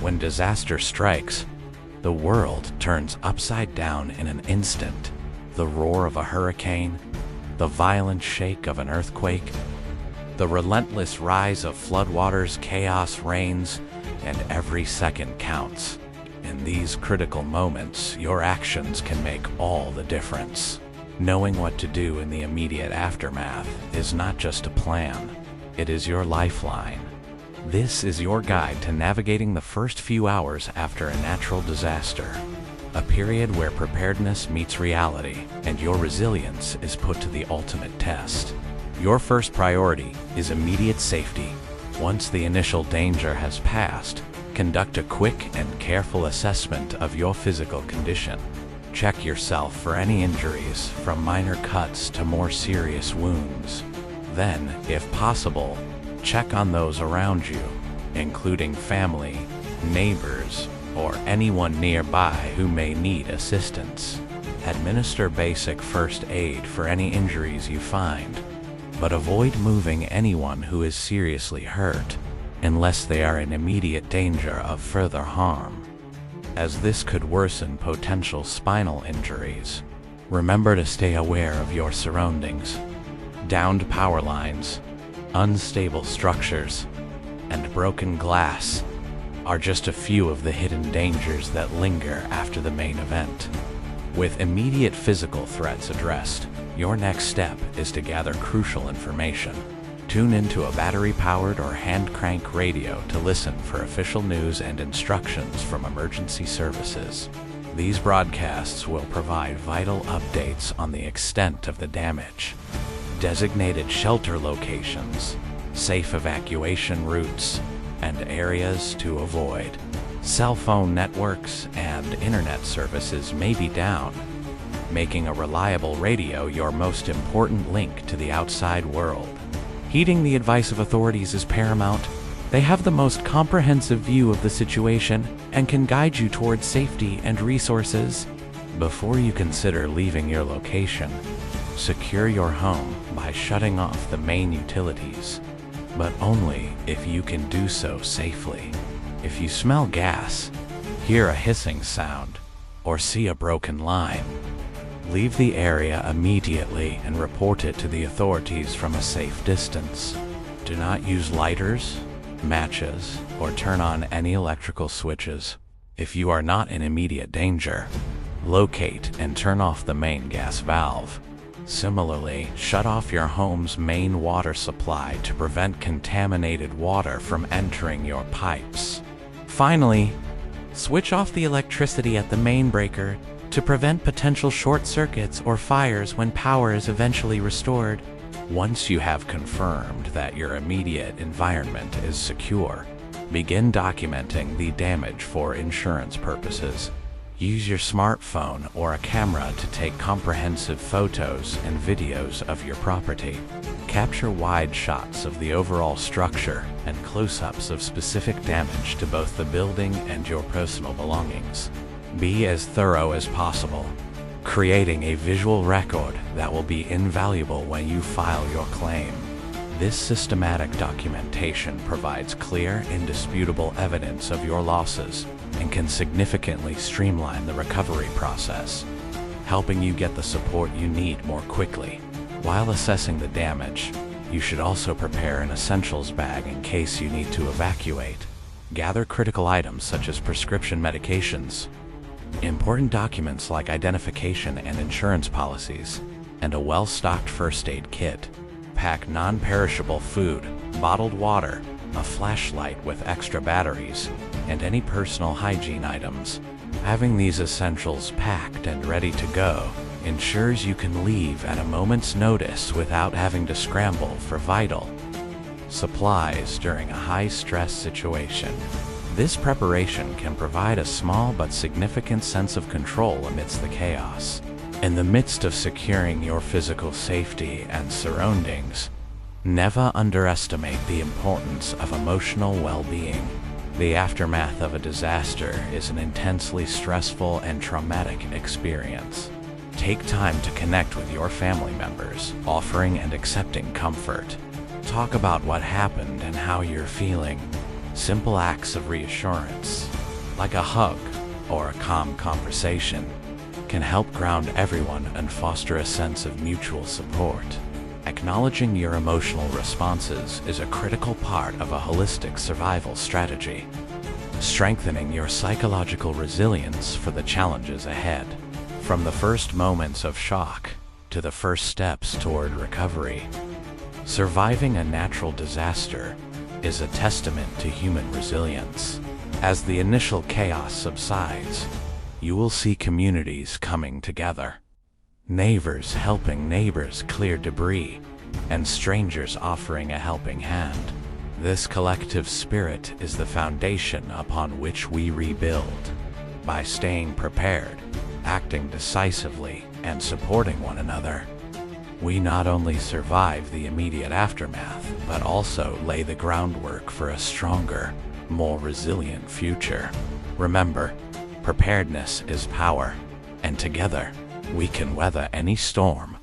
When disaster strikes, the world turns upside down in an instant. The roar of a hurricane, the violent shake of an earthquake, the relentless rise of floodwaters, chaos reigns, and every second counts. In these critical moments, your actions can make all the difference. Knowing what to do in the immediate aftermath is not just a plan, it is your lifeline. This is your guide to navigating the first few hours after a natural disaster, a period where preparedness meets reality and your resilience is put to the ultimate test. Your first priority is immediate safety. Once the initial danger has passed, conduct a quick and careful assessment of your physical condition. Check yourself for any injuries, from minor cuts to more serious wounds. Then, if possible, check on those around you, including family, neighbors, or anyone nearby who may need assistance. Administer basic first aid for any injuries you find, but avoid moving anyone who is seriously hurt unless they are in immediate danger of further harm, as this could worsen potential spinal injuries. Remember to stay aware of your surroundings. Downed power lines, unstable structures, and broken glass are just a few of the hidden dangers that linger after the main event. With immediate physical threats addressed, your next step is to gather crucial information. Tune into a battery-powered or hand-crank radio to listen for official news and instructions from emergency services. These broadcasts will provide vital updates on the extent of the damage, designated shelter locations, safe evacuation routes, and areas to avoid. Cell phone networks and internet services may be down, making a reliable radio your most important link to the outside world. Heeding the advice of authorities is paramount. They have the most comprehensive view of the situation and can guide you towards safety and resources. Before you consider leaving your location, secure your home by shutting off the main utilities, but only if you can do so safely. If you smell gas, hear a hissing sound, or see a broken line, leave the area immediately and report it to the authorities from a safe distance. Do not use lighters, matches, or turn on any electrical switches. If you are not in immediate danger, locate and turn off the main gas valve. Similarly, shut off your home's main water supply to prevent contaminated water from entering your pipes. Finally, switch off the electricity at the main breaker to prevent potential short circuits or fires when power is eventually restored. Once you have confirmed that your immediate environment is secure, begin documenting the damage for insurance purposes. Use your smartphone or a camera to take comprehensive photos and videos of your property. Capture wide shots of the overall structure and close-ups of specific damage to both the building and your personal belongings. Be as thorough as possible, creating a visual record that will be invaluable when you file your claim. This systematic documentation provides clear, indisputable evidence of your losses and can significantly streamline the recovery process, helping you get the support you need more quickly. While assessing the damage, you should also prepare an essentials bag in case you need to evacuate. Gather critical items such as prescription medications, important documents like identification and insurance policies, and a well-stocked first aid kit. Pack non-perishable food, bottled water, a flashlight with extra batteries, and any personal hygiene items. Having these essentials packed and ready to go ensures you can leave at a moment's notice without having to scramble for vital supplies during a high-stress situation. This preparation can provide a small but significant sense of control amidst the chaos. In the midst of securing your physical safety and surroundings, never underestimate the importance of emotional well-being. The aftermath of a disaster is an intensely stressful and traumatic experience. Take time to connect with your family members, offering and accepting comfort. Talk about what happened and how you're feeling. Simple acts of reassurance, like a hug or a calm conversation, can help ground everyone and foster a sense of mutual support. Acknowledging your emotional responses is a critical part of a holistic survival strategy, strengthening your psychological resilience for the challenges ahead. From the first moments of shock to the first steps toward recovery, surviving a natural disaster is a testament to human resilience. As the initial chaos subsides, you will see communities coming together, neighbors helping neighbors clear debris, and strangers offering a helping hand. This collective spirit is the foundation upon which we rebuild. By staying prepared, acting decisively, and supporting one another, we not only survive the immediate aftermath, but also lay the groundwork for a stronger, more resilient future. Remember, preparedness is power, and together we can weather any storm